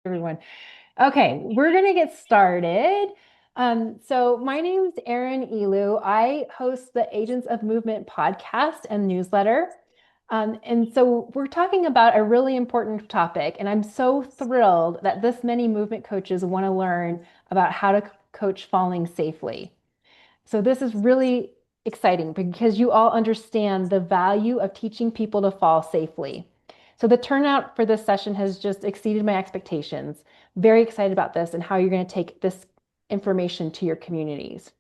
Everyone. Okay, we're going to get started. So my name is Erin Elu. I host the Agents of Movement podcast and newsletter. And so we're talking about a really important topic, and I'm so thrilled that this many movement coaches want to learn about how to coach falling safely. So this is really exciting because you all understand the value of teaching people to fall safely. So the turnout for this session has just exceeded my expectations. Very excited about this and how you're going to take this information to your communities.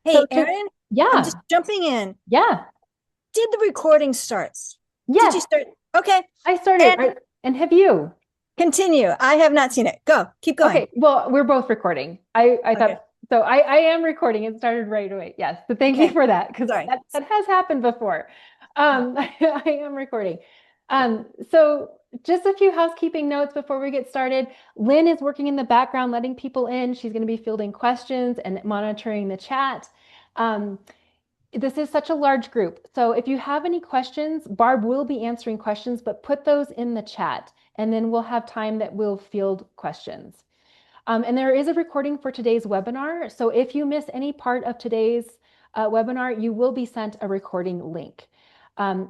So Hey, Erin, I'm yeah, just jumping in. yeah, Did the recording starts? Did yes, you start? Okay. I started. And And have you? continue. I have not seen it. Go. Keep going. Okay, well, we're both recording. I Okay. thought so. I am recording. It started right away. Yes, so thank you Okay. for that because Sorry. that has happened before. I am recording. So just a few housekeeping notes before we get started. Lynn is working in the background, letting people in. She's going to be fielding questions and monitoring the chat. Um, this is such a large group. So if you have any questions, Barb will be answering questions, but put those in the chat, and then we'll have time that we'll field questions. And there is a recording for today's webinar. So if you miss any part of today's webinar, you will be sent a recording link.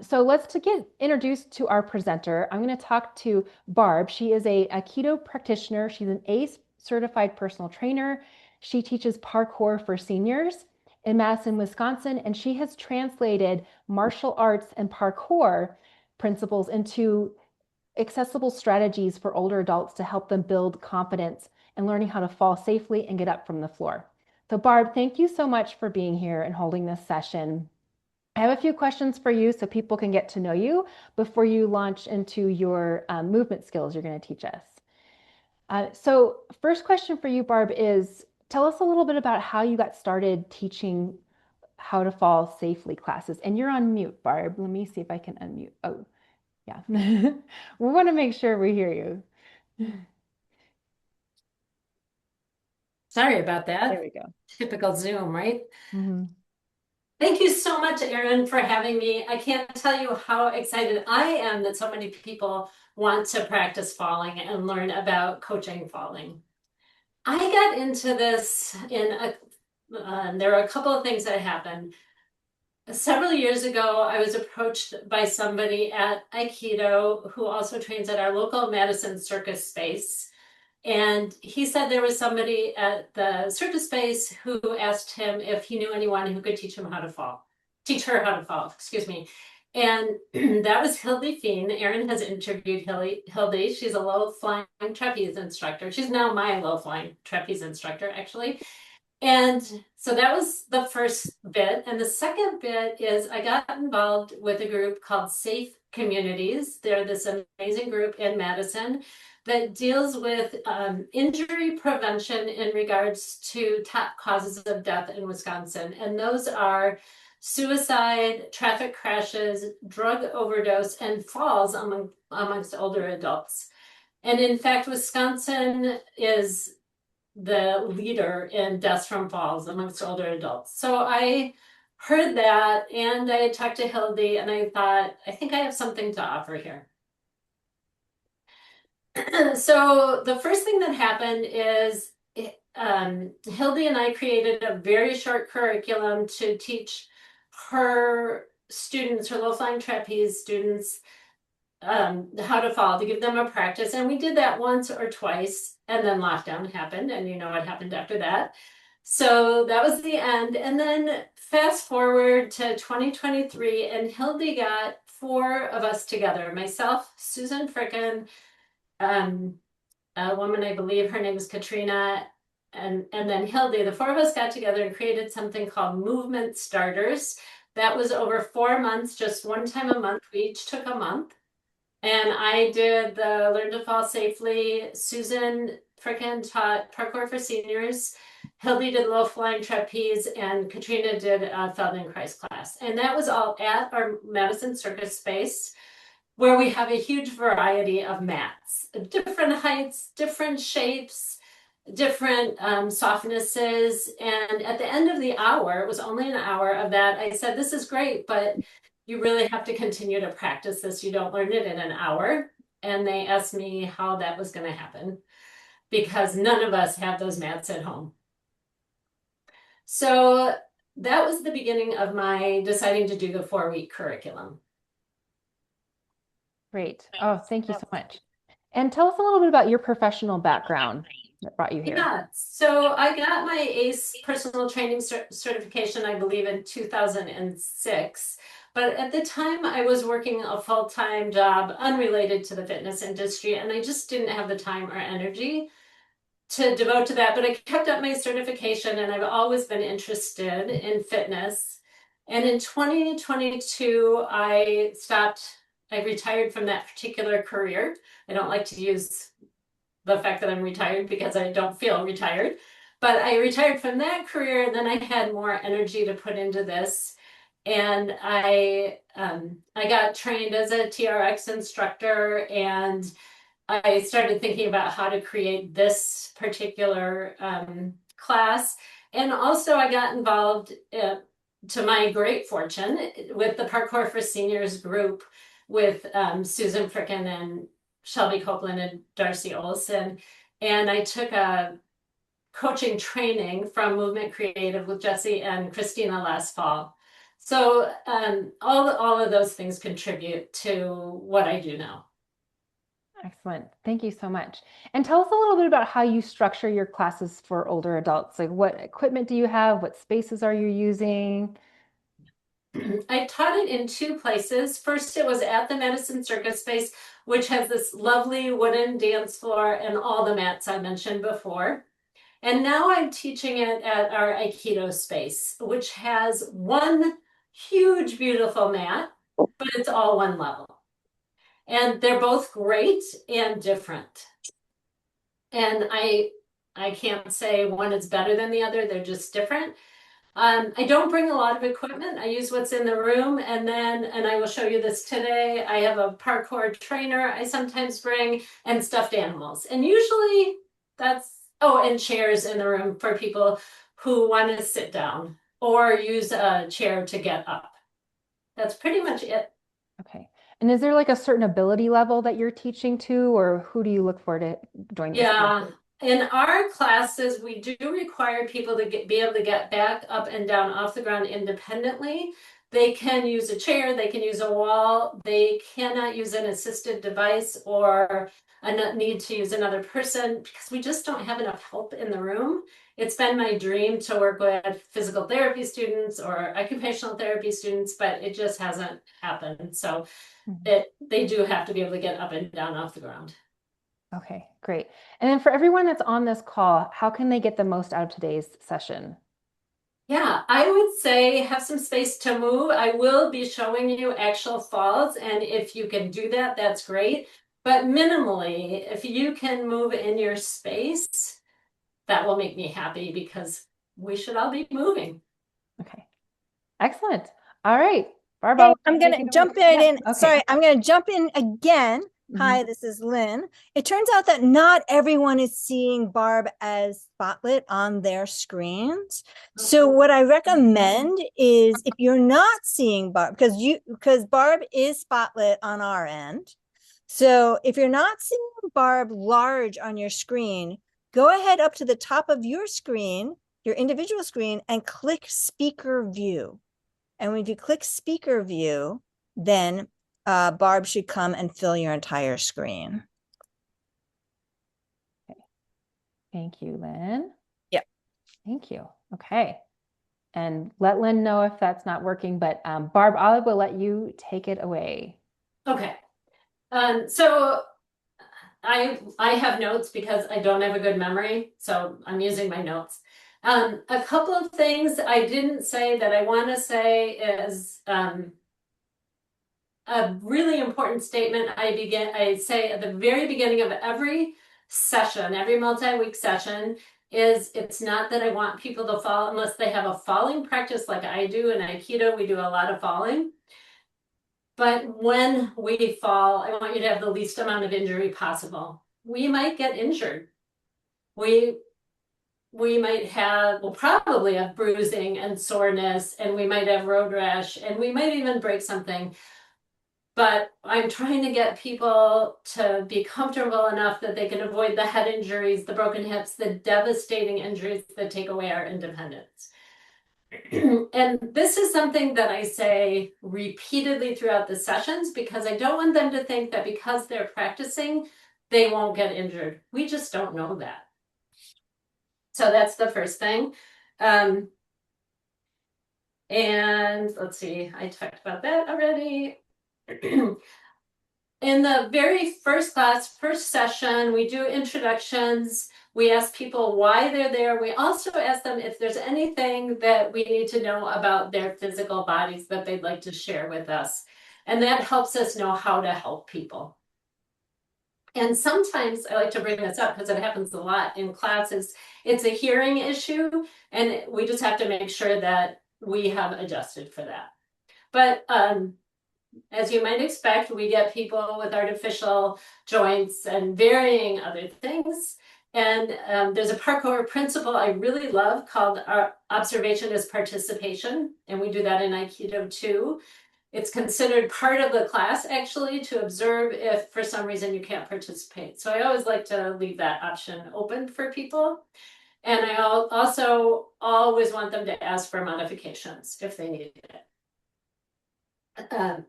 So let's to get introduced to our presenter. I'm going to talk to Barb. She is a keto practitioner. She's an ACE certified personal trainer. She teaches parkour for seniors in Madison, Wisconsin, and she has translated martial arts and parkour principles into accessible strategies for older adults to help them build confidence and learning how to fall safely and get up from the floor. So Barb, thank you so much for being here and holding this session. I have a few questions for you so people can get to know you before you launch into your movement skills you're going to teach us. So first question for you, Barb, is tell us a little bit about how you got started teaching how to fall safely classes. And you're on mute, Barb. Let me see if I can unmute. Oh, yeah. We want to make sure we hear you. Sorry about There that. we go. Typical Zoom, right? Mhm. Thank you so much, Erin, for having me. I can't tell you how excited I am that so many people want to practice falling and learn about coaching falling. I got into this there are a couple of things that happened. Several years ago, I was approached by somebody at Aikido who also trains at our local Madison Circus space. And he said there was somebody at the circus space who asked him if he knew anyone who could teach her how to fall, excuse me. And that was Hildy Fien. Erin has interviewed Hildy. She's a low flying trapeze instructor. She's now my low flying trapeze instructor, actually. And so that was the first bit. And the second bit is I got involved with a group called Safe Communities. They're this amazing group in Madison that deals with injury prevention in regards to top causes of death in Wisconsin. And those are suicide, traffic crashes, drug overdose, and falls amongst older adults. And in fact, Wisconsin is the leader in deaths from falls amongst older adults. So I heard that and I talked to Hildy and I thought, I think I have something to offer here. So the first thing that happened is Hildy and I created a very short curriculum to teach her students, her low-flying trapeze students, how to fall, to give them a practice. And we did that once or twice, and then lockdown happened, and you know what happened after that. So that was the end. And then fast forward to 2023, and Hildy got four of us together, myself, Susan Frickin, um, a woman, I believe her name is Katrina, and then Hildy. The four of us got together and created something called Movement Starters. That was over 4 months, just one time a month. We each took a month. And I did the Learn to Fall Safely. Susan Frickin taught parkour for seniors. Hildy did low flying trapeze, and Katrina did a Feldenkrais class. And that was all at our Madison Circus space, where we have a huge variety of mats, different heights, different shapes, different softnesses. And at the end of the hour, it was only an hour of that, I said, this is great, but you really have to continue to practice this. You don't learn it in an hour. and they asked me how that was going to happen because none of us have those mats at home. So that was the beginning of my deciding to do the 4-week curriculum. Great. Oh, thank you so much. And tell us a little bit about your professional background that brought you here. Yeah, so I got my ACE personal training certification, I believe, in 2006. But at the time, I was working a full-time job unrelated to the fitness industry, and I just didn't have the time or energy to devote to that. But I kept up my certification, and I've always been interested in fitness. And in 2022, I retired from that particular career. I don't like to use the fact that I'm retired because I don't feel retired, but I retired from that career, and then I had more energy to put into this. And I got trained as a TRX instructor, and I started thinking about how to create this particular class. And also I got involved, to my great fortune, with the Parkour for Seniors group with Susan Frickin and Shelby Copeland and Darcy Olson. And I took a coaching training from Movement Creative with Jesse and Christina last fall. So all of those things contribute to what I do now. Excellent. Thank you so much. And tell us a little bit about how you structure your classes for older adults. Like, what equipment do you have? What spaces are you using? I taught it in 2 places. First, it was at the Madison Circus Space, which has this lovely wooden dance floor and all the mats I mentioned before. And now I'm teaching it at our Aikido space, which has one huge, beautiful mat, but it's all one level. And they're both great and different. And I can't say one is better than the other. They're just different. I don't bring a lot of equipment. I use what's in the room, and I will show you this today. I have a parkour trainer I sometimes bring, and stuffed animals. And usually and chairs in the room for people who want to sit down or use a chair to get up. That's pretty much it. Okay. And is there like a certain ability level that you're teaching to, or who do you look for to join this Yeah. group? In our classes, we do require people to be able to get back up and down off the ground independently. They can use a chair, they can use a wall, they cannot use an assisted device or need to use another person because we just don't have enough help in the room. It's been my dream to work with physical therapy students or occupational therapy students, but it just hasn't happened. So they do have to be able to get up and down off the ground. Okay, great. And then for everyone that's on this call, how can they get the most out of today's session? Yeah, I would say have some space to move. I will be showing you actual falls, and if you can do that, that's great. But minimally, if you can move in your space, that will make me happy because we should all be moving. Okay, excellent. All right, Barb, Hey, I'm going to jump right in. Okay. Sorry, I'm going to jump in again. Hi, Mhm. this is Lynn. It turns out that not everyone is seeing Barb as spotlit on their screens. So what I recommend is if you're not seeing Barb, because Barb is spotlit on our end. So if you're not seeing Barb large on your screen, go ahead up to the top of your screen, your individual screen, and click speaker view. And when you click speaker view, then Barb should come and fill your entire screen. Okay. Thank you, Lynn. Yep. Thank you. Okay. And let Lynn know if that's not working, but Barb, I will let you take it away. Okay. So I have notes because I don't have a good memory, so I'm using my notes. A couple of things I didn't say that I want to say is a really important statement I say at the very beginning of every session, every multi-week session, is it's not that I want people to fall unless they have a falling practice like I do in Aikido. We do a lot of falling. But when we fall, I want you to have the least amount of injury possible. We might get injured. We might we'll probably have bruising and soreness, and we might have road rash, and we might even break something. but I'm trying to get people to be comfortable enough that they can avoid the head injuries, the broken hips, the devastating injuries that take away our independence. And this is something that I say repeatedly throughout the sessions because I don't want them to think that because they're practicing, they won't get injured. We just don't know that. So that's the first thing. And let's see, I talked about that already. In the very first class, first session, we do introductions. We ask people why they're there. We also ask them if there's anything that we need to know about their physical bodies that they'd like to share with us. And that helps us know how to help people. And sometimes I like to bring this up because it happens a lot in classes. It's a hearing issue, and we just have to make sure that we have adjusted for that. But as you might expect, we get people with artificial joints and varying other things. And there's a parkour principle I really love called observation is participation. And we do that in Aikido too. It's considered part of the class actually to observe if for some reason you can't participate. So I always like to leave that option open for people. And I also always want them to ask for modifications if they need it.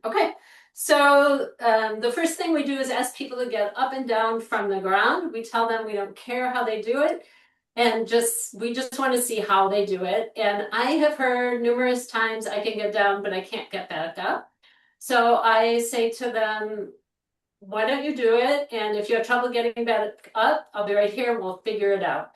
Okay, so the first thing we do is ask people to get up and down from the ground. We tell them we don't care how they do it, and we just want to see how they do it. And I have heard numerous times I can get down, but I can't get back up. So I say to them, why don't you do it? And if you have trouble getting back up, I'll be right here. We'll figure it out.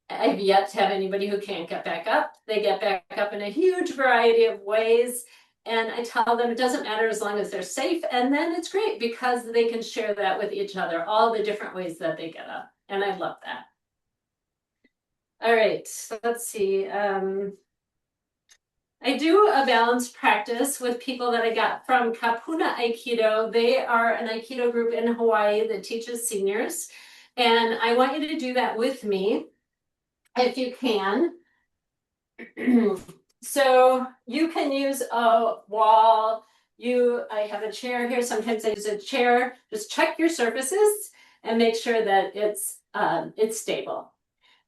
I've yet to have anybody who can't get back up. They get back up in a huge variety of ways. And I tell them it doesn't matter as long as they're safe. And then it's great because they can share that with each other, all the different ways that they get up. And I love that. All right, so let's see. I do a balanced practice with people that I got from Kapuna Aikido. They are an Aikido group in Hawaii that teaches seniors. And I want you to do that with me if you can. So you can use a wall. I have a chair here. Sometimes I use a chair. Just check your surfaces and make sure that it's stable.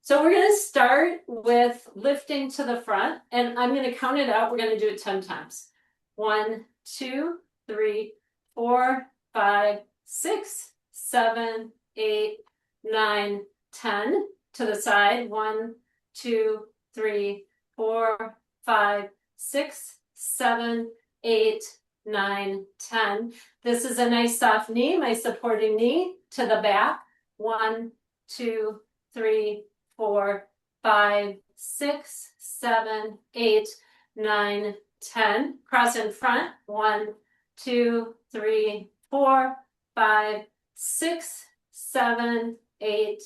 So we're going to start with lifting to the front, and I'm going to count it out. We're going to do it 10 times. 1, 2, 3, 4, 5, 6, 7, 8, 9, 10. To the side. 1, 2, 3, 4, 5, 6, 7, 8, 9, 10. This is a nice soft knee, my supporting knee. To the back. 1, 2, 3, 4, 5, 6, 7, 8, 9, 10. Cross in front. 1, 2, 3, 4, 5, 6, 7, 8,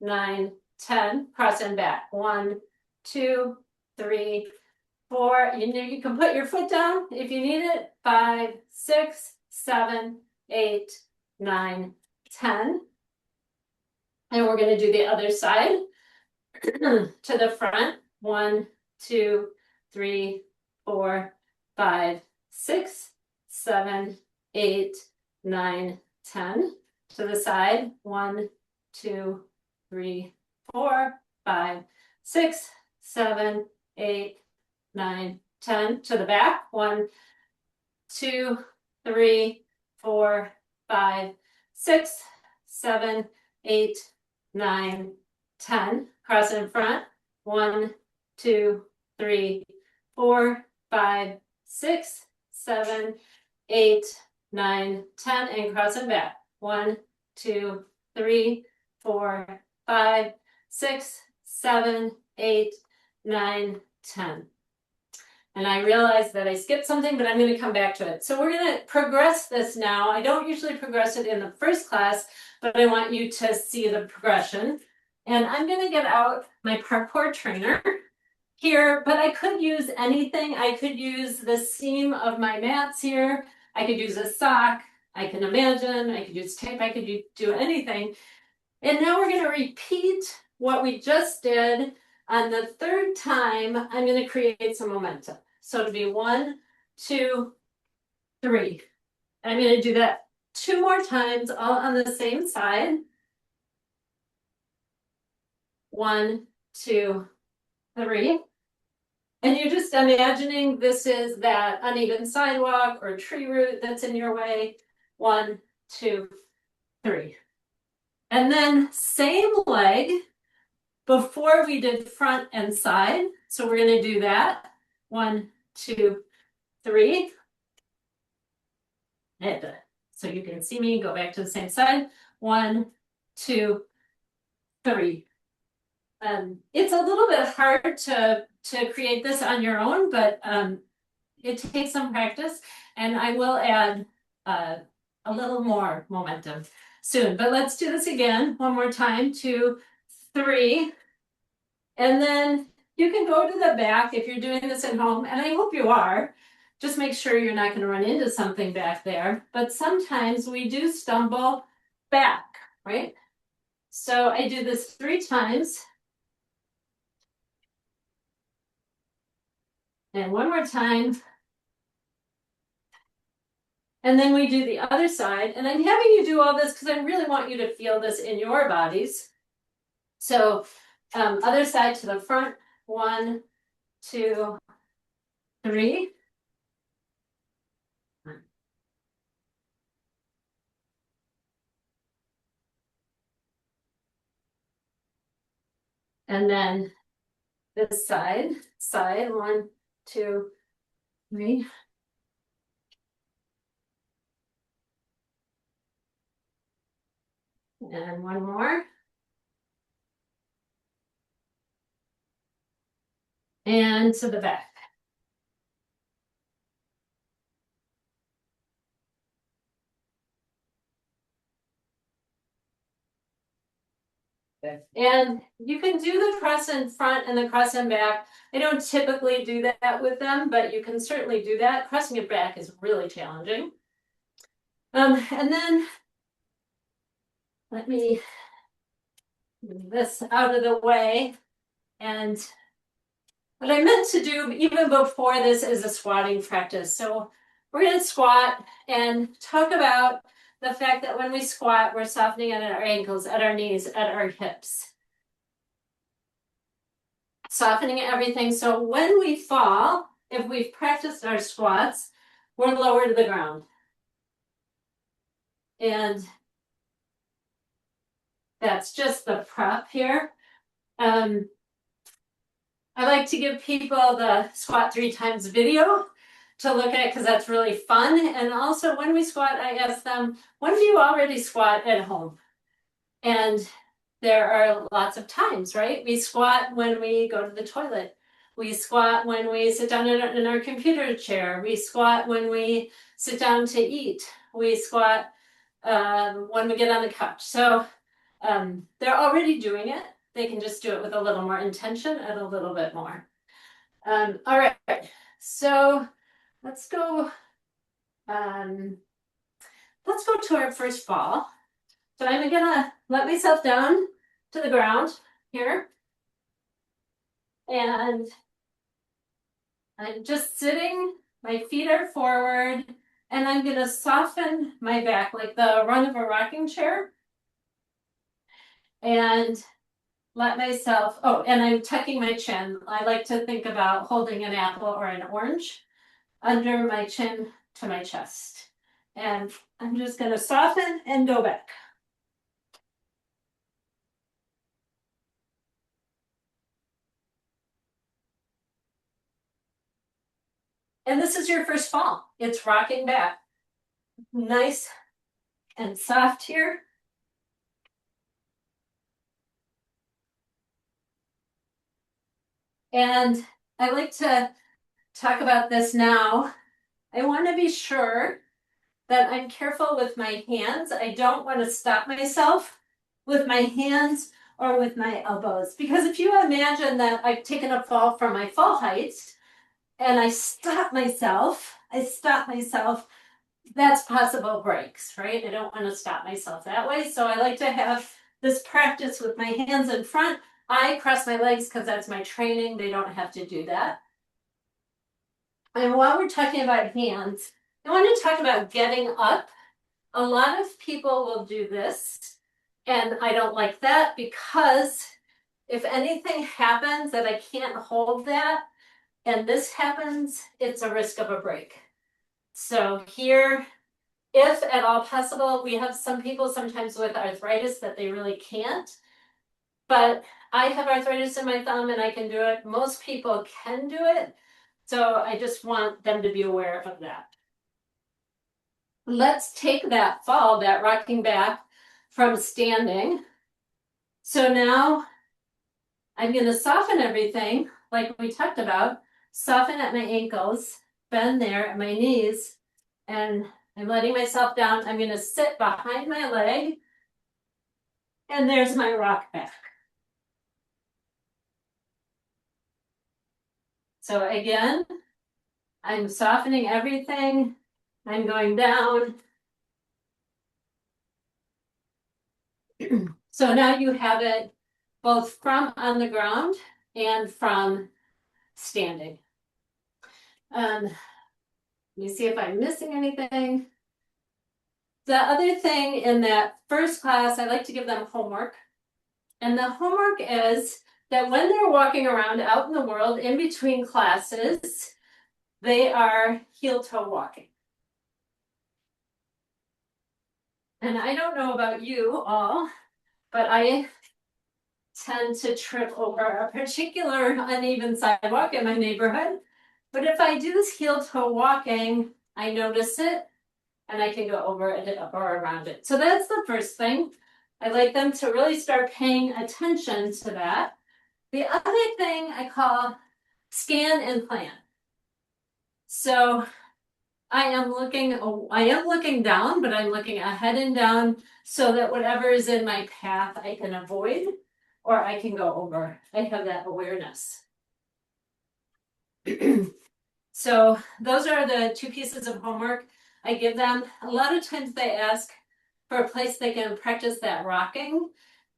9, 10. Cross in back. 1, 2, 3, 4. You can put your foot down if you need it. 5, 6, 7, 8, 9, 10. And we're going to do the other side. To the front. 1, 2, 3, 4, 5, 6, 7, 8, 9, 10. To the side. 1, 2, 3, 4, 5, 6, 7, 8, 9, 10. To the back. 1, 2, 3, 4, 5, 6, 7, 8, 9, 10. Cross in front. 1, 2, 3, 4, 5, 6, 7, 8, 9, 10. And cross in back. 1, 2, 3, 4, 5, 6, 7, 8, 9, 10. And I realized that I skipped something, but I'm going to come back to it. So we're going to progress this now. I don't usually progress it in the first class, but I want you to see the progression. And I'm going to get out my parkour trainer here, but I could use anything. I could use the seam of my mats here. I could use a sock. I can imagine. I could use tape. I could do anything. And now we're going to repeat what we just did. On the third time, I'm going to create some momentum. So it'll be 1, 2, 3. I'm going to do that 2 more times, all on the same side. 1, 2, 3. And you're just imagining this is that uneven sidewalk or tree root that's in your way. 1, 2, 3. And then same leg before we did front and side. So we're going to do that. 1, 2, 3. So you can see me go back to the same side. 1, 2, 3. It's a little bit hard to create this on your own, but it takes some practice, and I will add a little more momentum soon. But let's do this again one more time. 2, 3, and then you can go to the back if you're doing this at home, and I hope you are. Just make sure you're not going to run into something back there. But sometimes we do stumble back, right? So I do this 3 times. And one more time. And then we do the other side. And I'm having you do all this because I really want you to feel this in your bodies. So other side to the front. 1, 2, 3. And then this side. 1, 2, 3. And one more. And to the back. And you can do the cross in front and the cross in back. I don't typically do that with them, but you can certainly do that. Crossing it back is really challenging. And then let me move this out of the way. And what I meant to do even before this is a squatting practice. So we're going to squat and talk about the fact that when we squat, we're softening at our ankles, at our knees, at our hips. Softening everything. So when we fall, if we've practiced our squats, we're lower to the ground. And that's just the prep here. I like to give people the squat 3 times video to look at because that's really fun. And also when we squat, I ask them, when do you already squat at home? And there are lots of times, right? We squat when we go to the toilet. We squat when we sit down in our computer chair. We squat when we sit down to eat. We squat when we get on the couch. So they're already doing it. They can just do it with a little more intention and a little bit more. All right, so let's go to our first fall. So I'm gonna let myself down to the ground here. And I'm just sitting, my feet are forward, and I'm gonna soften my back like the run of a rocking chair. And let myself, and I'm tucking my chin. I like to think about holding an apple or an orange under my chin to my chest. And I'm just gonna soften and go back. And this is your first fall. It's rocking back. Nice and soft here. And I like to talk about this now. I want to be sure that I'm careful with my hands. I don't want to stop myself with my hands or with my elbows. Because if you imagine that I've taken a fall from my fall height and I stop myself, that's possible breaks, right? I don't want to stop myself that way. So I like to have this practice with my hands in front. I cross my legs because that's my training. They don't have to do that. And while we're talking about hands, I want to talk about getting up. A lot of people will do this, and I don't like that because if anything happens that I can't hold that, and this happens, it's a risk of a break. So here, if at all possible, we have some people sometimes with arthritis that they really can't, but I have arthritis in my thumb and I can do it. Most people can do it. So I just want them to be aware of that. Let's take that fall, that rocking back from standing. So now I'm going to soften everything like we talked about, soften at my ankles, bend there at my knees, and I'm letting myself down. I'm going to sit behind my leg, and there's my rock back. So again, I'm softening everything. I'm going down. So now you have it both from on the ground and from standing. Let me see if I'm missing anything. The other thing in that first class, I like to give them homework. And the homework is that when they're walking around out in the world in between classes, they are heel-toe walking. And I don't know about you all, but I tend to trip over a particular uneven sidewalk in my neighborhood. But if I do this heel-toe walking, I notice it and I can go over it or around it. So that's the first thing. I like them to really start paying attention to that. The other thing I call scan and plan. So I am looking down, but I'm looking ahead and down so that whatever is in my path I can avoid or I can go over. I have that awareness. So those are the two pieces of homework I give them. A lot of times they ask for a place they can practice that rocking.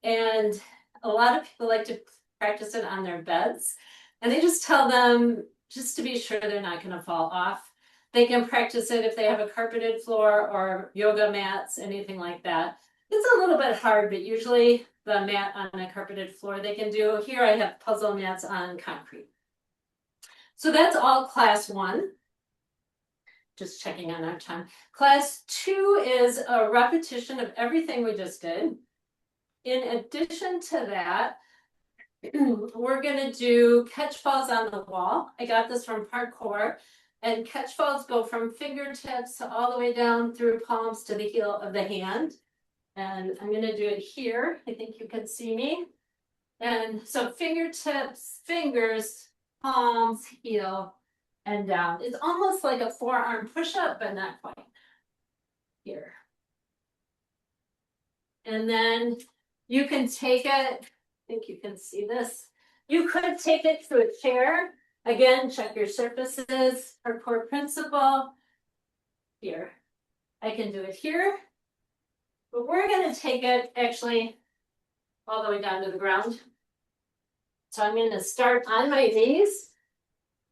And a lot of people like to practice it on their beds. And they just tell them just to be sure they're not going to fall off. They can practice it if they have a carpeted floor or yoga mats, anything like that. It's a little bit hard, but usually the mat on a carpeted floor they can do. Here I have puzzle mats on concrete. So that's all class 1. Just checking on our time. Class 2 is a repetition of everything we just did. In addition to that, we're going to do catch falls on the wall. I got this from parkour. And catch falls go from fingertips all the way down through palms to the heel of the hand. And I'm going to do it here. I think you can see me. And so fingertips, fingers, palms, heel, and down. It's almost like a forearm push-up, but not quite. Here. And then you can take it, I think you can see this. You could take it to a chair. Again, check your surfaces, parkour principle. Here. I can do it here. But we're going to take it actually all the way down to the ground. So I'm going to start on my knees.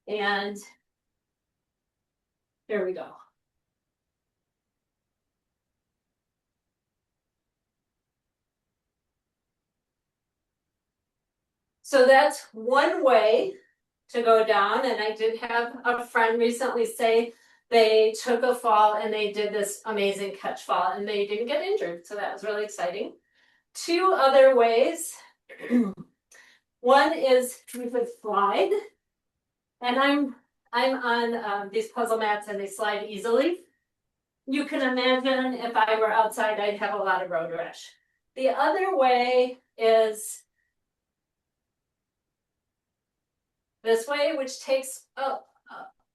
And there we go. So that's one way to go down. And I did have a friend recently say they took a fall and they did this amazing catch fall and they didn't get injured. So that was really exciting. 2 other ways. One is you could slide. And I'm on these puzzle mats and they slide easily. You can imagine if I were outside, I'd have a lot of road rash. The other way is this way, which takes a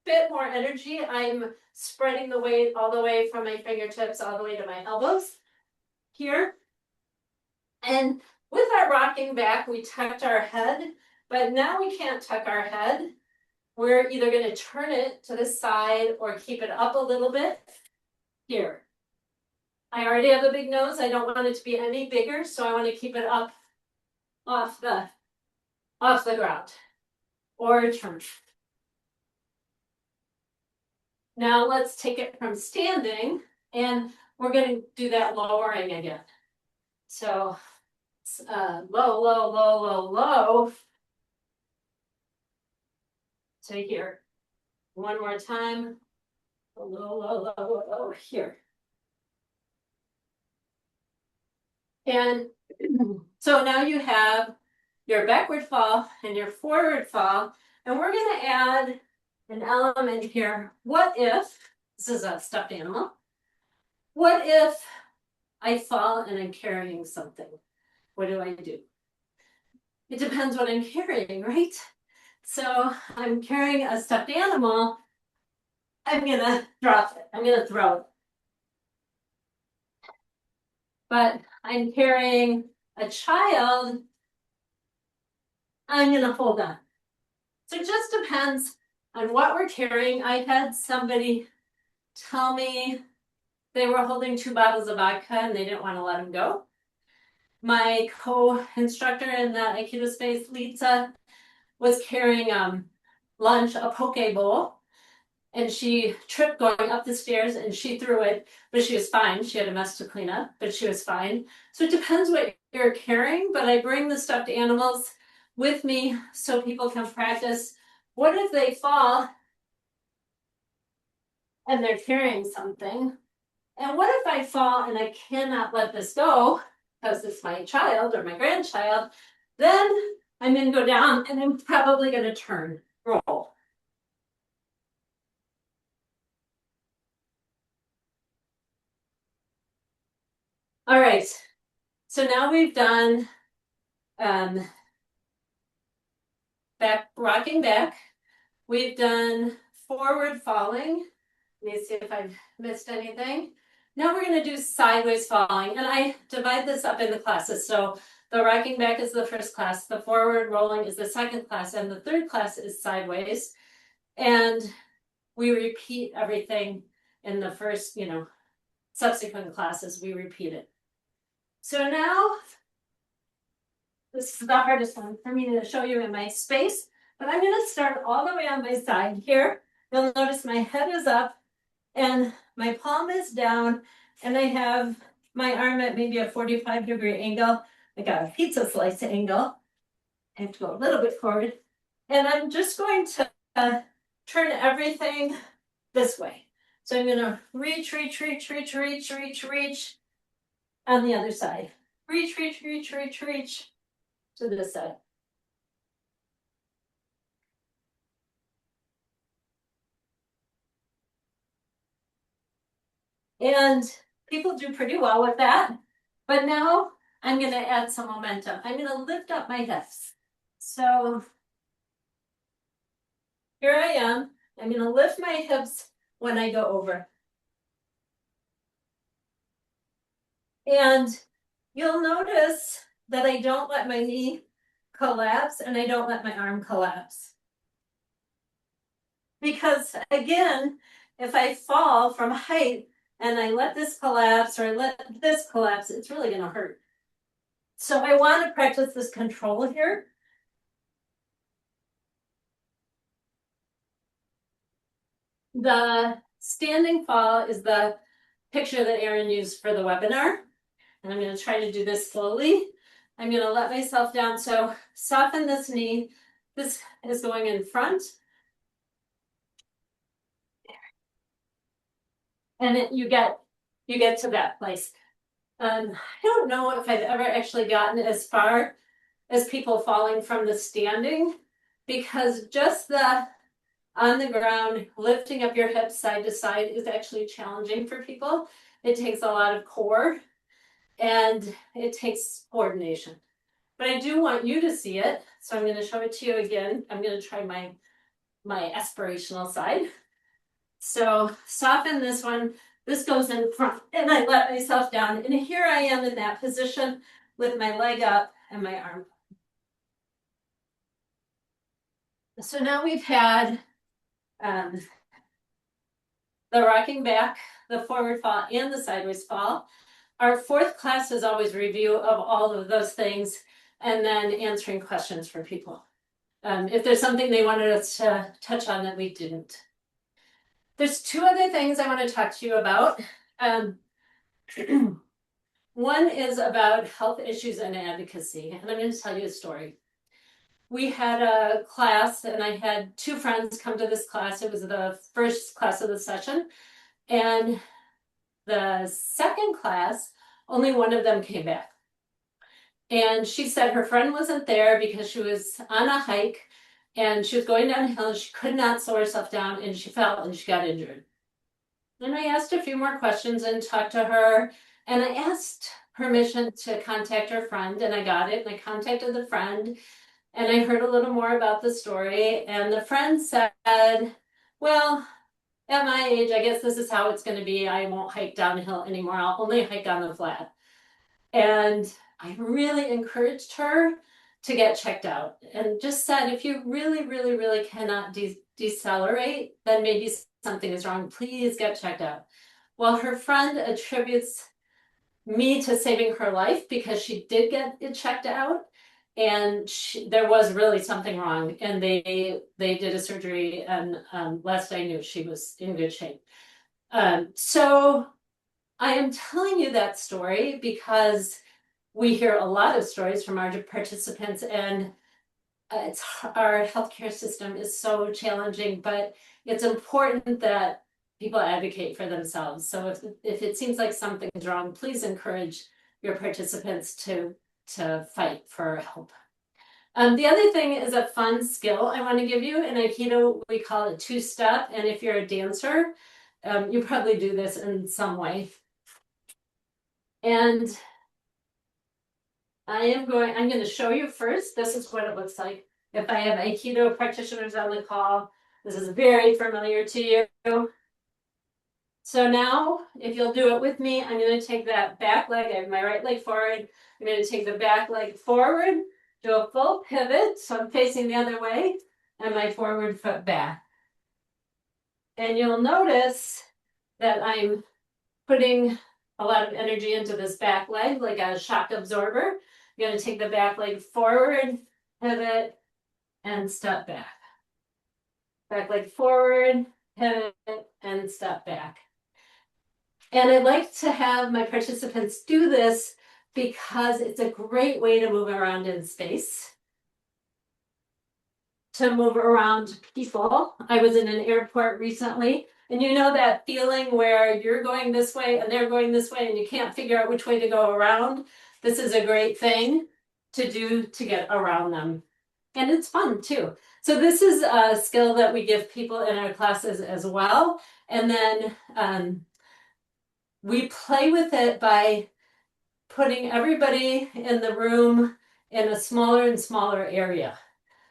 bit more energy. I'm spreading the weight all the way from my fingertips all the way to my elbows here. And with our rocking back, we tucked our head, but now we can't tuck our head. We're either going to turn it to the side or keep it up a little bit. Here. I already have a big nose. I don't want it to be any bigger, so I want to keep it up off the ground. Or turn. Now let's take it from standing, and we're going to do that lowering again. So low, low, low, low, low. So here, one more time. Low, low, low, low, low, here. And so now you have your backward fall and your forward fall, and we're going to add an element here. What if, this is a stuffed animal, what if I fall and I'm carrying something? What do I do? It depends what I'm carrying, right? So I'm carrying a stuffed animal. I'm gonna drop it. I'm gonna throw it. But I'm carrying a child. I'm gonna hold on. So it just depends on what we're carrying. I had somebody tell me they were holding 2 bottles of vodka and they didn't want to let them go. My co-instructor in the Aikido space, Lisa, was carrying lunch, a poke bowl, and she tripped going up the stairs and she threw it, but she was fine. She had a mess to clean up, but she was fine. So it depends what you're carrying, but I bring the stuffed animals with me so people can practice. What if they fall and they're carrying something? And what if I fall and I cannot let this go because it's my child or my grandchild? Then I'm going to go down and I'm probably going to turn, roll. All right, so now we've done back, rocking back. We've done forward falling. Let me see if I've missed anything. Now we're going to do sideways falling, and I divide this up into classes. So the rocking back is the first class, the forward rolling is the second class, and the third class is sideways. And we repeat everything in the first, subsequent classes, we repeat it. So now, this is the hardest one for me to show you in my space, but I'm going to start all the way on my side here. You'll notice my head is up and my palm is down, and I have my arm at maybe a 45-degree angle. I got a pizza slice angle. I have to go a little bit forward. And I'm just going to turn everything this way. So I'm going to reach, reach, reach, reach, reach, reach, reach on the other side. Reach, reach, reach, reach, reach to this side. And people do pretty well with that. But now I'm going to add some momentum. I'm going to lift up my hips. So here I am. I'm going to lift my hips when I go over. And you'll notice that I don't let my knee collapse and I don't let my arm collapse. Because again, if I fall from height and I let this collapse or I let this collapse, it's really going to hurt. So I want to practice this control here. The standing fall is the picture that Erin used for the webinar. And I'm going to try to do this slowly. I'm going to let myself down. So soften this knee. This is going in front. And you get to that place. I don't know if I've ever actually gotten as far as people falling from the standing, because just the on the ground, lifting up your hips side to side is actually challenging for people. It takes a lot of core and it takes coordination. But I do want you to see it. So I'm going to show it to you again. I'm going to try my aspirational side. So soften this one. This goes in front and I let myself down. And here I am in that position with my leg up and my arm. So now we've had the rocking back, the forward fall, and the sideways fall. Our fourth class is always review of all of those things and then answering questions for people. If there's something they wanted us to touch on that we didn't. There's two other things I want to talk to you about. Um, one is about health issues and advocacy, and I'm going to tell you a story. We had a class, and I had two friends come to this class. It was the first class of the session, and the second class, only one of them came back. And she said her friend wasn't there because she was on a hike and she was going downhill and she could not slow herself down and she fell and she got injured. And I asked a few more questions and talked to her, and I asked permission to contact her friend, and I got it. And I contacted the friend, and I heard a little more about the story. And the friend said, well, at my age, I guess this is how it's going to be. I won't hike downhill anymore. I'll only hike on the flat. And I really encouraged her to get checked out and just said, if you really, really, really cannot decelerate, then maybe something is wrong. Please get checked out. Well, her friend attributes me to saving her life because she did get it checked out, and there was really something wrong, and they did a surgery, and last I knew she was in good shape. So I am telling you that story because we hear a lot of stories from our participants, and our healthcare system is so challenging, but it's important that people advocate for themselves. So if it seems like something's wrong, please encourage your participants to fight for help. The other thing is a fun skill I want to give you. In Aikido, we call it two-step. And if you're a dancer, you probably do this in some way. And I'm going to show you first. This is what it looks like. If I have Aikido practitioners on the call, this is very familiar to you. So now, if you'll do it with me, I'm going to take that back leg. I have my right leg forward. I'm going to take the back leg forward, do a full pivot. So I'm facing the other way, and my forward foot back. And you'll notice that I'm putting a lot of energy into this back leg, like a shock absorber. I'm going to take the back leg forward, pivot, and step back. Back leg forward, pivot, and step back. And I'd like to have my participants do this because it's a great way to move around in space, to move around people. I was in an airport recently, and you know that feeling where you're going this way and they're going this way and you can't figure out which way to go around? This is a great thing to do to get around them. And it's fun too. So this is a skill that we give people in our classes as well. And then we play with it by putting everybody in the room in a smaller and smaller area.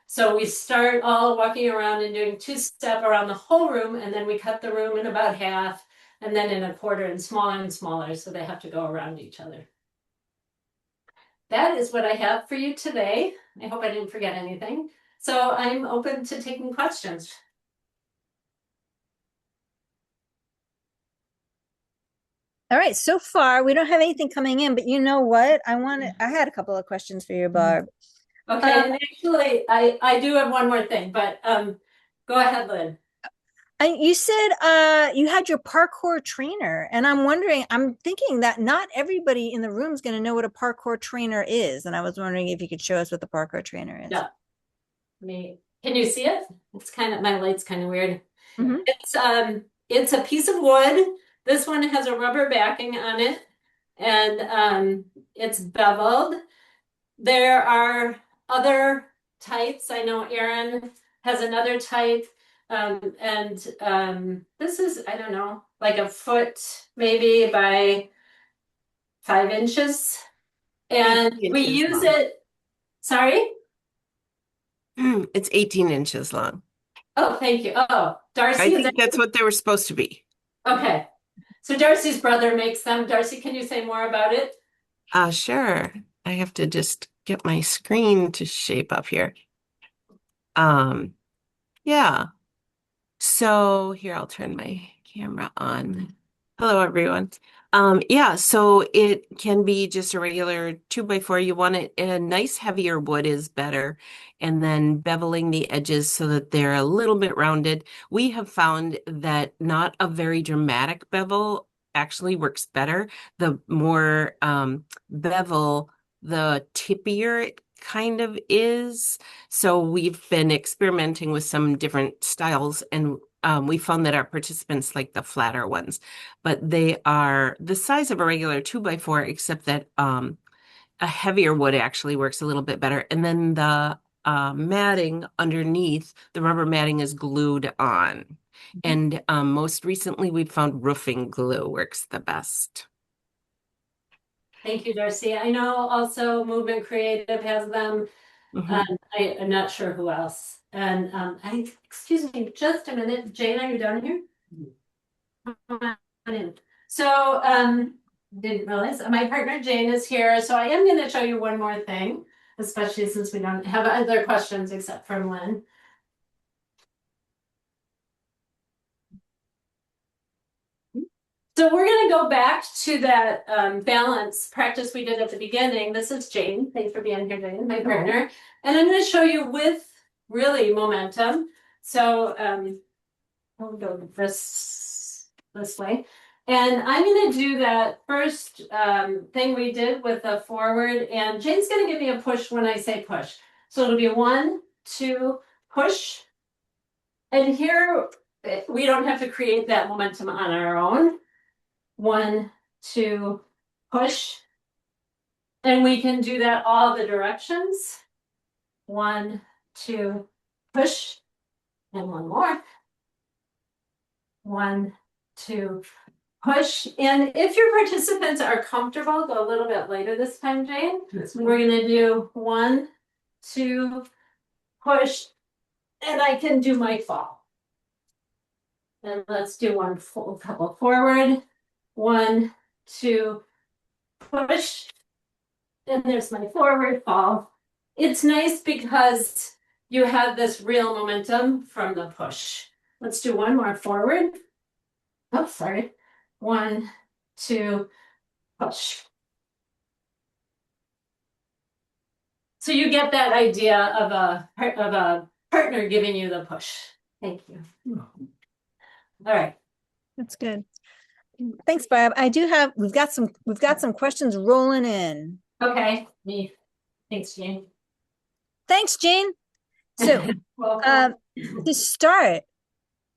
So we start all walking around and doing two-step around the whole room, and then we cut the room in about half, and then in a quarter, and smaller, so they have to go around each other. That is what I have for you today. I hope I didn't forget anything. So I'm open to taking questions. All right, so far we don't have anything coming in, but you know what? I had a couple of questions for you, Barb. Okay, and actually I do have one more thing, but go ahead, Lynn. You said you had your parkour trainer, and I'm thinking that not everybody in the room is going to know what a parkour trainer is, and I was wondering if you could show us what the parkour trainer is. Yeah. Can you see it? It's my light's kind of weird. Mhm. It's a piece of wood. This one has a rubber backing on it, and it's beveled. There are other types. I know Erin has another type, and this is, I don't know, like a foot maybe by 5 inches, and 18 we inches use long. it. Sorry? It's 18 inches long. Oh, thank you. Oh, Darcy, I think that's what they were supposed to be. okay. So Darcy's brother makes them. Darcy, can you say more about it? Sure. I have to just get my screen to shape up here. Yeah. So here, I'll turn my camera on. Hello, everyone. Yeah, so it can be just a regular 2x4. You want it a nice heavier wood is better, and then beveling the edges so that they're a little bit rounded. We have found that not a very dramatic bevel actually works better. The more bevel, the tippier it kind of is. So we've been experimenting with some different styles, and we found that our participants like the flatter ones, but they are the size of a regular 2x4, except that a heavier wood actually works a little bit better. And then the matting underneath, the rubber matting is glued on. And most recently, we found roofing glue works the best. Thank you, Darcy. I know also Movement Creative has them. Mhm. I'm not sure who else. And excuse me, just a minute. Jane, are you down here? Come on in. So didn't realize my partner Jane is here. So I am going to show you one more thing, especially since we don't have other questions except from Lynn. So we're going to go back to that balance practice we did at the beginning. This is Jane. Thanks for being here, Jane, my partner. And I'm going to show you with really momentum. So we'll go this way. And I'm going to do that first thing we did with the forward. And Jane's going to give me a push when I say push. So it'll be 1, 2, push. And here we don't have to create that momentum on our own. 1, 2, push. And we can do that all the directions. 1, 2, push. And one more. 1, 2, push. And if your participants are comfortable, go a little bit later this time, Jane. We're going to do 1, 2, push. And I can do my fall. And let's do one full couple forward. 1, 2, push. And there's my forward fall. It's nice because you have this real momentum from the push. Let's do one more forward. Oh, sorry. 1, 2, push. So you get that idea of a partner giving you the push. Thank you. All right. That's good. Thanks, Barb. We've got some questions rolling in. Okay. Me. Thanks, Jane. Thanks, Jane. So Welcome. to start,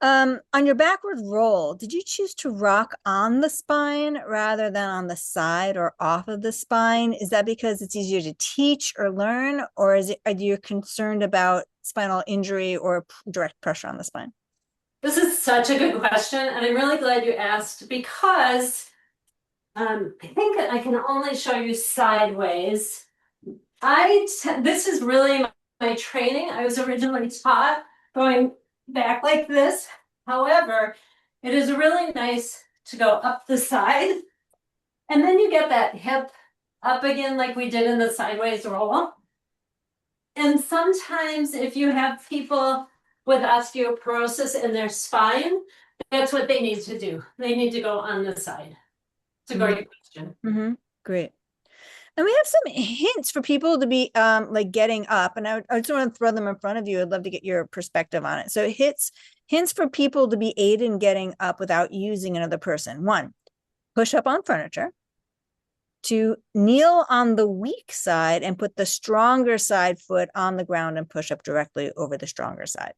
on your backward roll, did you choose to rock on the spine rather than on the side or off of the spine? Is that because it's easier to teach or learn, or are you concerned about spinal injury or direct pressure on the spine? This is such a good question, and I'm really glad you asked because I think I can only show you sideways. This is really my training. I was originally taught going back like this. However, it is really nice to go up the side, and then you get that hip up again like we did in the sideways roll. And sometimes if you have people with osteoporosis in their spine, that's what they need to do. They need to go on the side. To go to your question. Great. And we have some hints for people to be like getting up. And I just want to throw them in front of you. I'd love to get your perspective on it. So hints for people to be aided in getting up without using another person. 1, push up on furniture. 2, kneel on the weak side and put the stronger side foot on the ground and push up directly over the stronger side.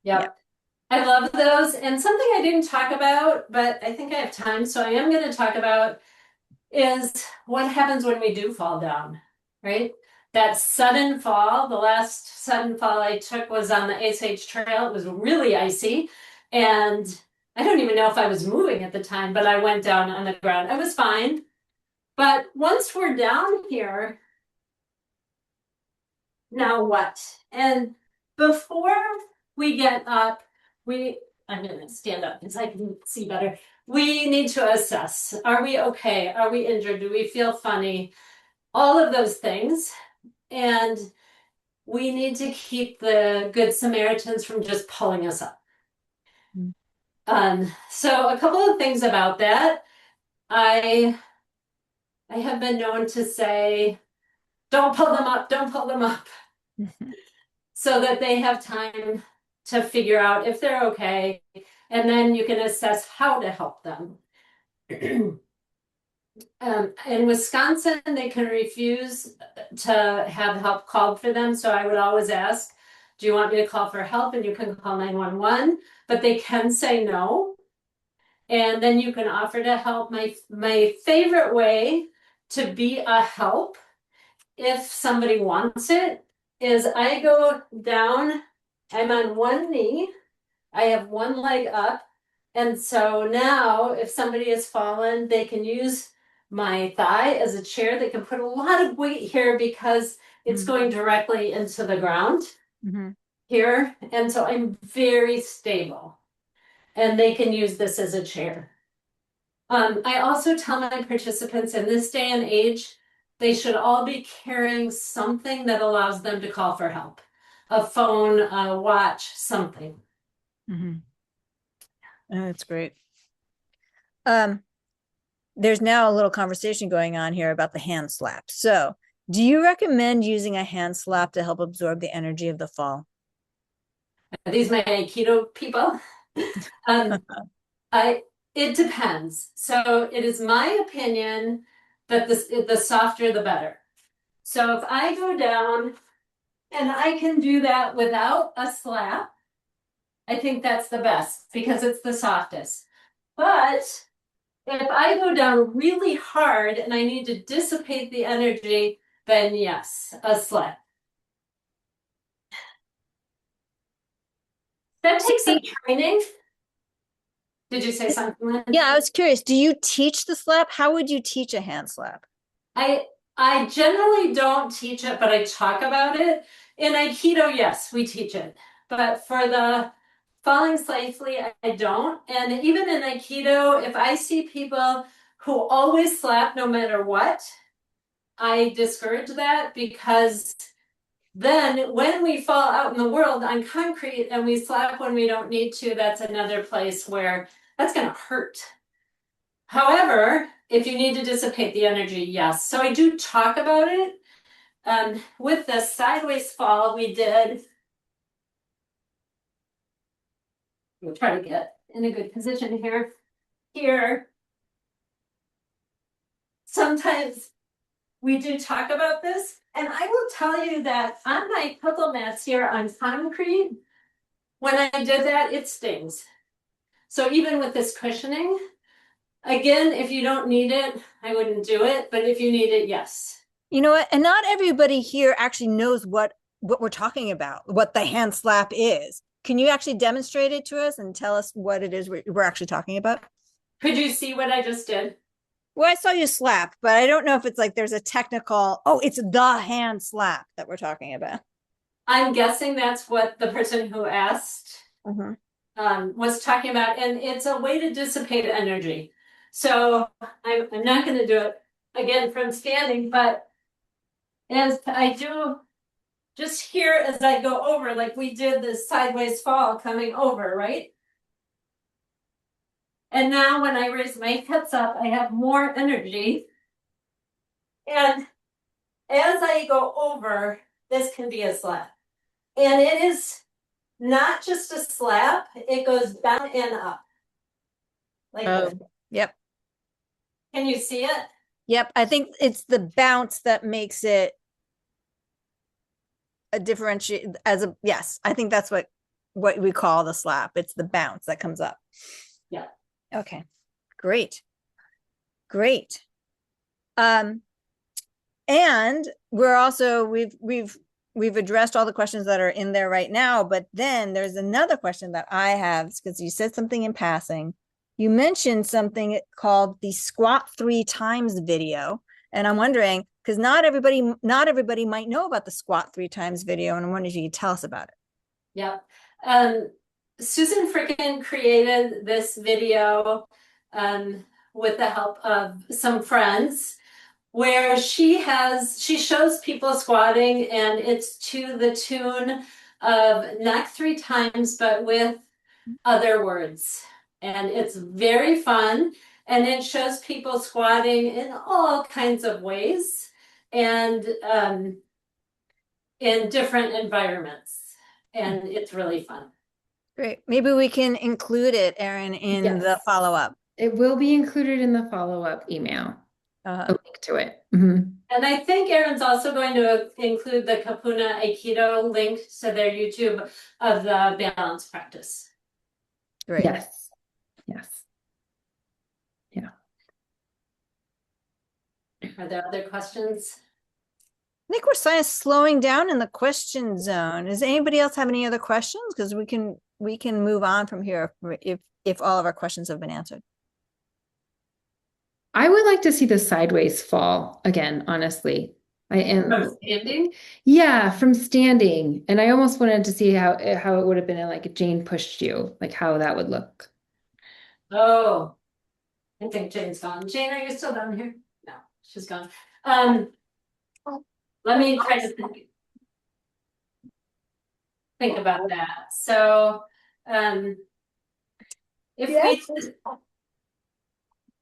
Yeah. I love those. And something I didn't talk about, but I think I have time, so I am going to talk about is what happens when we do fall down, right? That sudden fall, the last sudden fall I took was on the ASH trail. It was really icy. And I don't even know if I was moving at the time, but I went down on the ground. I was fine. But once we're down here, now what? And before we get up, I'm going to stand up because I can see better. We need to assess. Are we okay? Are we injured? Do we feel funny? All of those things. And we need to keep the Good Samaritans from just pulling us up. So a couple of things about that. I have been known to say, don't pull them up, don't pull them up, so that they have time to figure out if they're okay, and then you can assess how to help them. In Wisconsin, they can refuse to have help called for them. So I would always ask, do you want me to call for help? And you can call 911, but they can say no. And then you can offer to help. My favorite way to be a help, if somebody wants it, is I go down, I'm on one knee, I have one leg up. And so now if somebody has fallen, they can use my thigh as a chair. They can put a lot of weight here because it's going directly into the ground here. And so I'm very stable. And they can use this as a chair. I also tell my participants in this day and age, they should all be carrying something that allows them to call for help. A phone, a watch, something. Oh, that's great. There's now a little conversation going on here about the hand slap. So, do you recommend using a hand slap to help absorb the energy of the fall? Are these my Aikido people? It depends. So it is my opinion that the softer the better. So if I go down and I can do that without a slap, I think that's the best because it's the softest. But if I go down really hard and I need to dissipate the energy, then yes, a slap. That takes some training. Did you say something, Lynn? Yeah, I was curious. Do you teach the slap? How would you teach a hand slap? I generally don't teach it, but I talk about it. In Aikido, yes, we teach it. But for the falling safely, I don't. And even in Aikido, if I see people who always slap no matter what, I discourage that because then when we fall out in the world on concrete and we slap when we don't need to, that's another place where that's going to hurt. However, if you need to dissipate the energy, yes. So I do talk about it. With the sideways fall, we did. We'll try to get in a good position here. Here. Sometimes we do talk about this. And I will tell you that on my puzzle mats here on concrete, when I did that, it stings. So even with this cushioning, again, if you don't need it, I wouldn't do it. But if you need it, yes. You know what? And not everybody here actually knows what we're talking about, what the hand slap is. Can you actually demonstrate it to us and tell us what it is we're actually talking about? Could you see what I just did? Well, I saw you slap, but I don't know if it's like there's a technical, it's the hand slap that we're talking about. I'm guessing that's what the person who asked was talking about. And it's a way to dissipate energy. So I'm not going to do it again from standing, but as I do just here as I go over, like we did this sideways fall coming over, right? And now when I raise my hips up, I have more energy. And as I go over, this can be a slap. And it is not just a slap, it goes down and up. Like this. Yep. Can you see it? Yep. I think it's the bounce that makes it a differentiate yes, I think that's what we call the slap. It's the bounce that comes up. Yeah. Okay. Great. And we're also we've addressed all the questions that are in there right now, but then there's another question that I have because you said something in passing. You mentioned something called the squat 3 times video, and I'm wondering because not everybody might know about the squat 3 times video, and I'm wondering if you could tell us about it. Yeah. Susan Frickin created this video with the help of some friends where she shows people squatting, and it's to the tune of not 3 times, but with other words. And it's very fun. And it shows people squatting in all kinds of ways and in different environments. And it's really fun. Great. Maybe we can include it, Erin, in the Yes. follow-up. It will be included in the follow-up email, Uh, a link to it. Mhm. And I think Erin's also going to include the Kapuna Aikido link to their YouTube of the balance practice. Great. Yes. Yes. Yeah. Are there other questions? I think we're slowing down in the question zone. Does anybody else have any other questions? Because we can move on from here if all of our questions have been answered. I would like to see the sideways fall again, honestly. From standing? Yeah, from standing. And I almost wanted to see how it would have been like if Jane pushed you, like how that would look. Oh, I think Jane's gone. Jane, are you still down here? No, she's gone. Let me try to think about that. So, if we,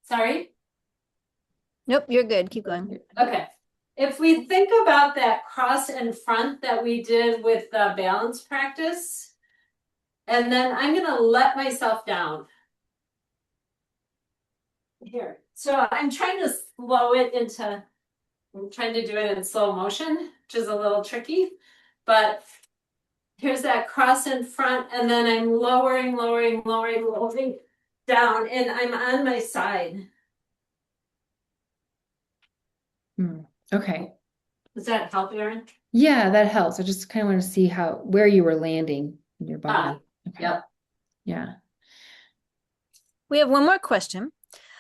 sorry? Nope, you're good. Keep going. Okay. If we think about that cross in front that we did with the balance practice, and then I'm gonna let myself down. Here. So I'm trying to slow it into, I'm trying to do it in slow motion, which is a little tricky, but here's that cross in front, and then I'm lowering down, and I'm on my side. Okay. Does that help, Erin? Yeah, that helps. I just kind of want to see where you were landing in your body. Okay. Yep. Yeah. We have one more question.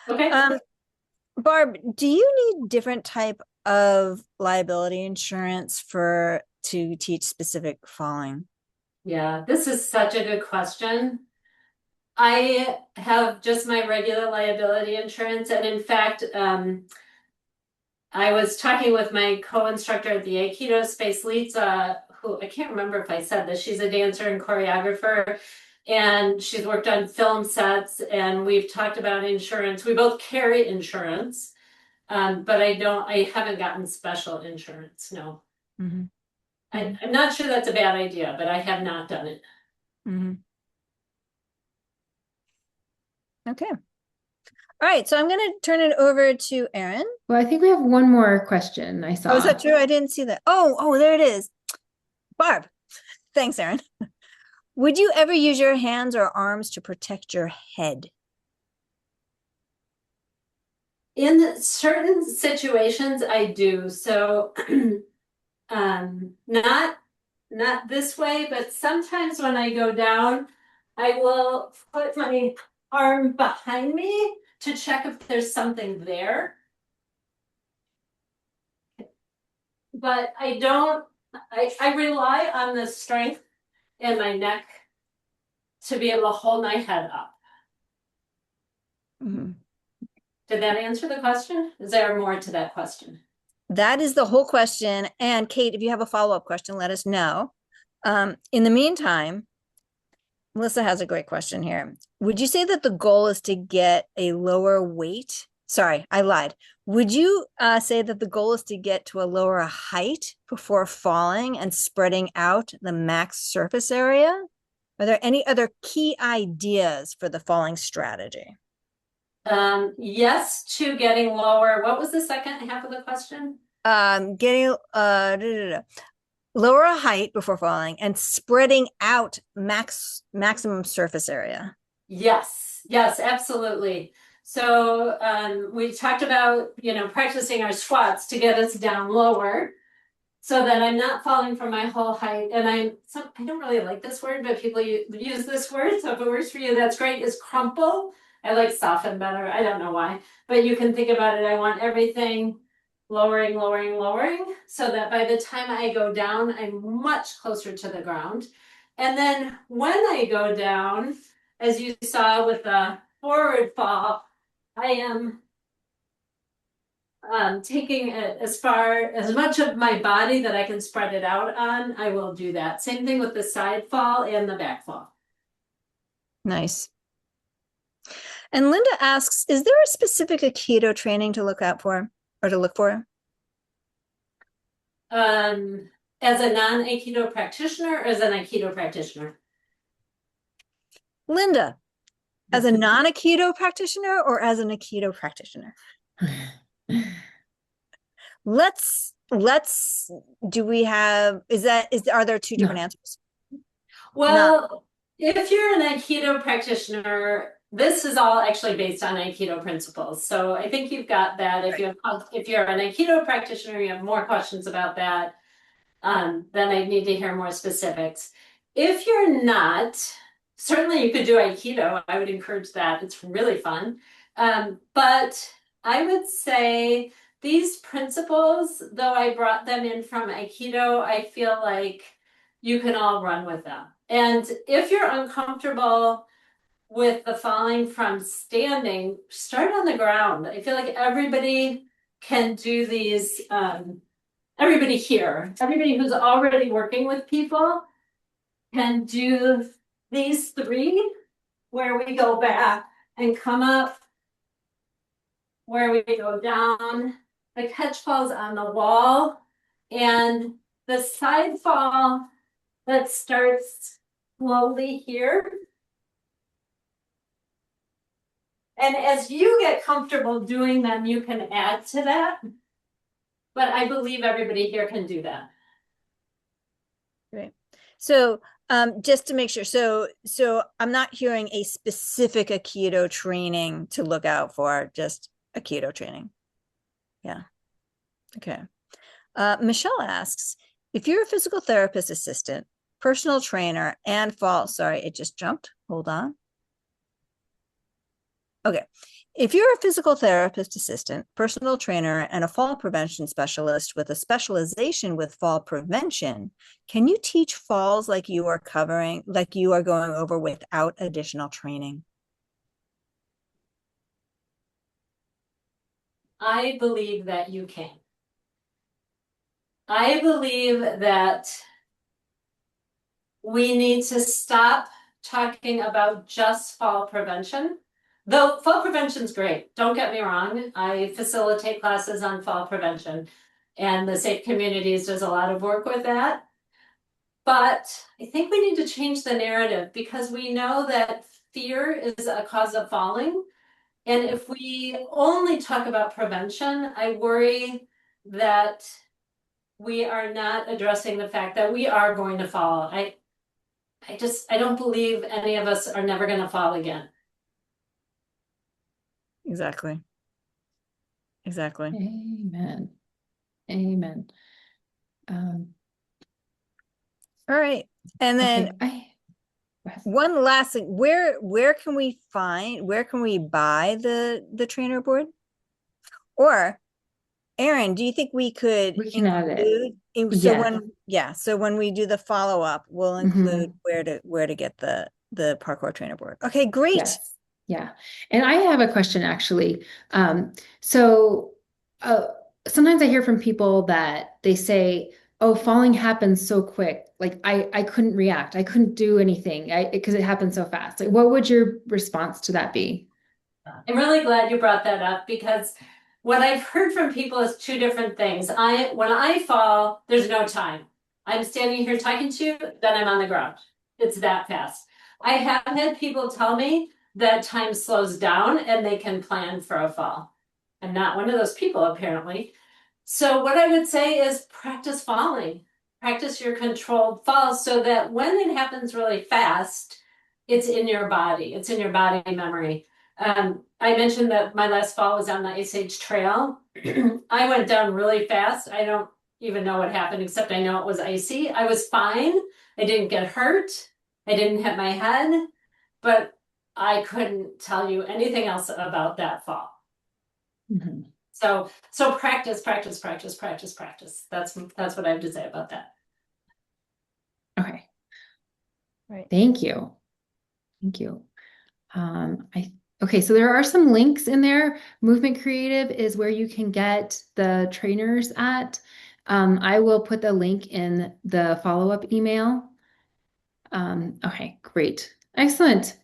Okay. Barb, do you need different type of liability insurance to teach specific falling? Yeah, this is such a good question. I have just my regular liability insurance, and in fact, I was talking with my co-instructor at the Aikido Space, Lisa, who I can't remember if I said this. She's a dancer and choreographer, and she's worked on film sets, and we've talked about insurance. We both carry insurance, but I haven't gotten special insurance, no. Mm-hmm. I'm not sure that's a bad idea, but I have not done it. Mm-hmm. Okay. All right, so I'm going to turn it over to Erin. Well, I think we have one more question I saw. Oh, is that true? I didn't see that. Oh, there it is. Barb. Thanks, Erin. Would you ever use your hands or arms to protect your head? In certain situations, I do. So, not this way, but sometimes when I go down, I will put my arm behind me to check if there's something there. But I rely on the strength in my neck to be able to hold my head up. Mm-hmm. Did that answer the question? Is there more to that question? That is the whole question. And Kate, if you have a follow-up question, let us know. In the meantime, Melissa has a great question here. Would you say that the goal is to get a lower weight? Sorry, I lied. Would you say that the goal is to get to a lower height before falling and spreading out the max surface area? Are there any other key ideas for the falling strategy? Yes, to getting lower. What was the second half of the question? Getting lower height before falling and spreading out maximum surface area. Yes, absolutely. So we talked about, practicing our squats to get us down lower so that I'm not falling from my whole height. And I don't really like this word, but people use this word. So if it works for you, that's great, is crumple. I like soften better. I don't know why, but you can think about it. I want everything lowering, so that by the time I go down, I'm much closer to the ground. And then when I go down, as you saw with the forward fall, I am taking it as much of my body that I can spread it out on. I will do that. Same thing with the side fall and the back fall. Nice. And Linda asks, is there a specific Aikido training to look out for or to look for? As a non-Aikido practitioner or as an Aikido practitioner? Linda, as a non-Aikido practitioner or as an Aikido practitioner? Let's do we have are there two different answers? Well, if you're an Aikido practitioner, this is all actually based on Aikido principles. So I think you've got that. If you're an Aikido practitioner, you have more questions about that, then I need to hear more specifics. If you're not, certainly you could do Aikido. I would encourage that. It's really fun. But I would say these principles, though I brought them in from Aikido, I feel like you can all run with them. And if you're uncomfortable with the falling from standing, start on the ground. I feel like everybody can do these, everybody here, everybody who's already working with people can do these three, where we go back and come up, where we go down, the catch falls on the wall, and the side fall that starts slowly here. And as you get comfortable doing them, you can add to that. But I believe everybody here can do that. Great. So just to make sure, so I'm not hearing a specific Aikido training to look out for, just Aikido training. Yeah. Okay. Michelle asks, if you're a physical therapist assistant, personal trainer, and sorry, it just jumped. Hold on. Okay. If you're a physical therapist assistant, personal trainer, and a fall prevention specialist with a specialization with fall prevention, can you teach falls like you are going over without additional training? I believe that you can. I believe that we need to stop talking about just fall prevention. Though fall prevention is great, don't get me wrong. I facilitate classes on fall prevention, and the Safe Communities does a lot of work with that. But I think we need to change the narrative, because we know that fear is a cause of falling. And if we only talk about prevention, I worry that we are not addressing the fact that we are going to fall. I don't believe any of us are never going to fall again. Exactly. Amen. Amen. All right. And then one last thing, where can we buy the trainer board? Or Erin, do you think we could include so when we do the follow-up, we'll include where to get the parkour trainer board. Okay, great. Yes. Yeah. And I have a question actually. Sometimes I hear from people that they say, oh, falling happens so quick. Like I couldn't react. I couldn't do anything because it happened so fast. Like, what would your response to that be? I'm really glad you brought that up, because what I've heard from people is two different things. When I fall, there's no time. I'm standing here talking to you, then I'm on the ground. It's that fast. I have had people tell me that time slows down and they can plan for a fall. I'm not one of those people, apparently. So what I would say is practice falling. Practice your controlled falls so that when it happens really fast, it's in your body. It's in your body memory. I mentioned that my last fall was on the Ice Age Trail. I went down really fast. I don't even know what happened, except I know it was icy. I was fine. I didn't get hurt. I didn't hit my head, but I couldn't tell you anything else about that fall. So practice. That's what I have to say about that. Okay. Right. Thank you. Okay, so there are some links in there. Movement Creative is where you can get the trainers at. I will put the link in the follow-up email. Okay, great. Excellent.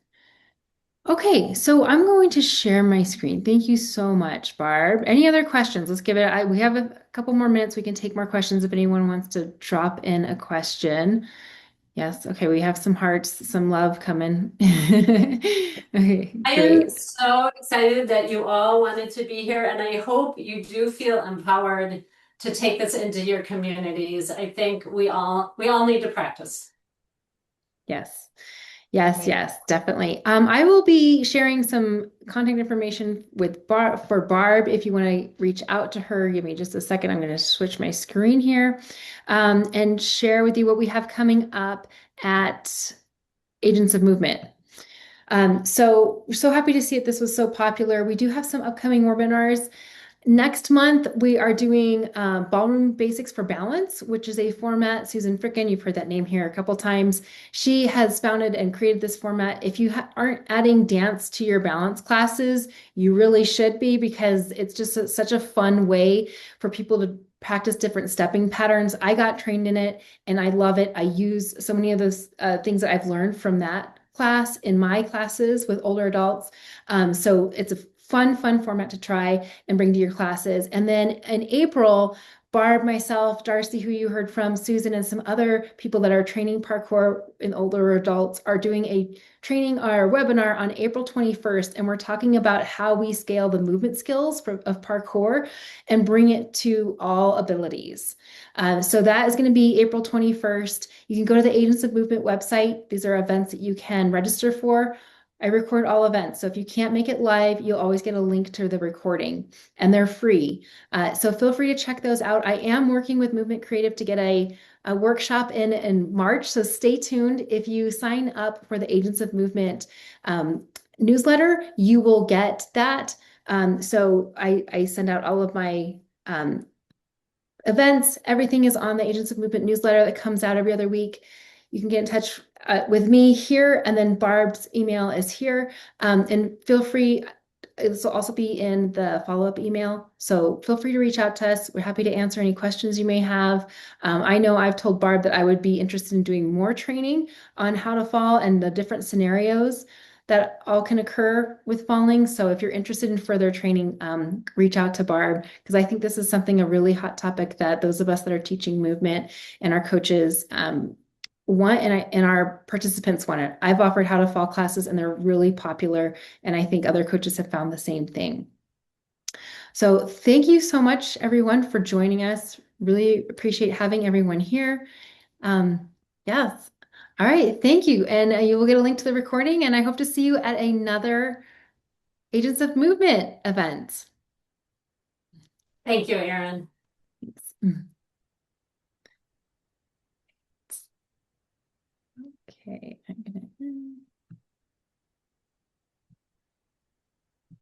Okay, so I'm going to share my screen. Thank you so much, Barb. Any other questions? Let's give it, we have a couple more minutes. We can take more questions if anyone wants to drop in a question. Yes, okay, we have some hearts, some love coming. Okay, I am great. so excited that you all wanted to be here, and I hope you do feel empowered to take this into your communities. I think we all need to practice. Yes. Yes, yes, definitely. I will be sharing some contact information with Barb. If you want to reach out to her, give me just a second. I'm going to switch my screen here, and share with you what we have coming up at Agents of Movement. So we're so happy to see it. This was so popular. We do have some upcoming webinars. Next month, we are doing Ballroom Basics for Balance, which is a format. Susan Frickin, you've heard that name here a couple times. She has founded and created this format. If you aren't adding dance to your balance classes, you really should be, because it's just such a fun way for people to practice different stepping patterns. I got trained in it and I love it. I use so many of those things that I've learned from that class in my classes with older adults. So it's a fun format to try and bring to your classes. And then in April, Barb, myself, Darcy, who you heard from, Susan, and some other people that are training parkour in older adults are doing a training or webinar on April 21st. And we're talking about how we scale the movement skills of parkour and bring it to all abilities. So that is going to be April 21st. You can go to the Agents of Movement website. These are events that you can register for. I record all events. So if you can't make it live, you'll always get a link to the recording, and they're free. So feel free to check those out. I am working with Movement Creative to get a workshop in March. So stay tuned. If you sign up for the Agents of Movement newsletter, you will get that. So I send out all of my events. Everything is on the Agents of Movement newsletter that comes out every other week. You can get in touch with me here, and then Barb's email is here. And feel free, this will also be in the follow-up email. So feel free to reach out to us. We're happy to answer any questions you may have. I know I've told Barb that I would be interested in doing more training on how to fall and the different scenarios that all can occur with falling. So if you're interested in further training, reach out to Barb, because I think this is something, a really hot topic that those of us that are teaching movement and our coaches want, and our participants want it. I've offered how to fall classes and they're really popular, and I think other coaches have found the same thing. So thank you so much, everyone, for joining us. Really appreciate having everyone here. Yes. All right, thank you. And you will get a link to the recording, and I hope to see you at another Agents of Movement event. Thank you, Erin. Okay, I'm gonna end.